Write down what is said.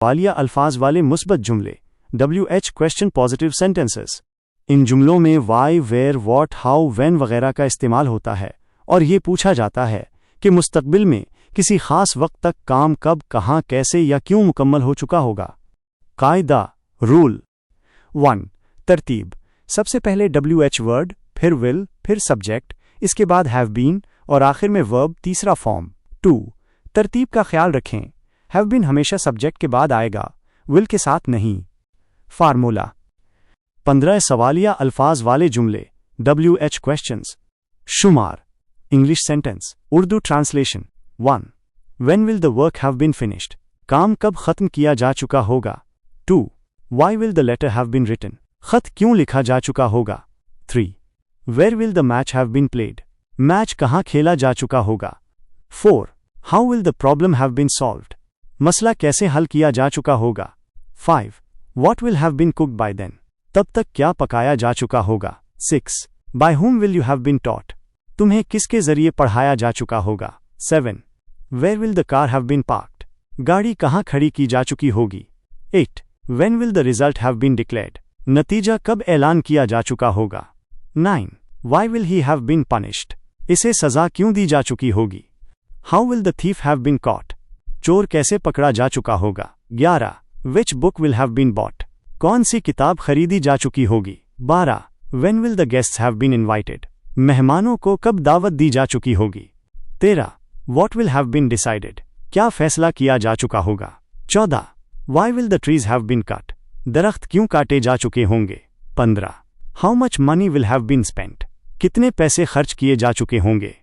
वालिया अल्फाज वाले मुस्बत जुमले WH क्वेश्चन पॉजिटिव सेंटेंसेस। इन जुमलों में why, where, what, how, when वगैरह का इस्तेमाल होता है और ये पूछा जाता है कि मुस्तकबिल में किसी खास वक्त तक काम कब, कहाँ, कैसे या क्यों मुकम्मल हो चुका होगा। कायदा, रूल। 1. तरतीब। सबसे पहले WH वर्ड, फिर विल, फिर सब्जेक्ट, इसके बाद हैव बीन और आखिर में वर्ब, तीसरा फॉर्म। 2. तरतीब का ख्याल रखें। हैव बीन हमेशा सब्जेक्ट के बाद आएगा, विल के साथ नहीं। फार्मूला। 15 सवालिया अल्फाज वाले जुमले WH क्वेश्चंस। शुमार। English sentence. Urdu translation. 1. When will the work have been finished? काम कब खत्म किया जा चुका होगा। 2. Why will the letter have been written? खत क्यों लिखा जा चुका होगा। 3. Where will the match have been played? Match कहाँ खेला जा चुका होगा। 4. How will the problem have been solved? मसला कैसे हल किया जा चुका होगा। 5. What will have been cooked by then? तब तक क्या पकाया जा चुका होगा। 6. By whom will you have been taught? तुम्हें किसके जरिए पढ़ाया जा चुका होगा। 7. Where will the car have been parked? गाड़ी कहाँ खड़ी की जा चुकी होगी। 8. When will the result have been declared? नतीजा कब ऐलान किया जा चुका होगा। 9. Why will he have been punished? इसे सजा क्यों दी जा चुकी होगी। How will the thief have been caught? चोर कैसे पकड़ा जा चुका होगा। 11. Which book will have been bought? कौन सी किताब खरीदी जा चुकी होगी। 12. When will the guests have been invited? मेहमानों को कब दावत दी जा चुकी होगी। 13. What will have been decided? क्या फैसला किया जा चुका होगा। 14. Why will the trees have been cut? दरख्त क्यों काटे जा चुके होंगे। 15. How much money will have been spent? कितने पैसे खर्च किए जा चुके होंगे।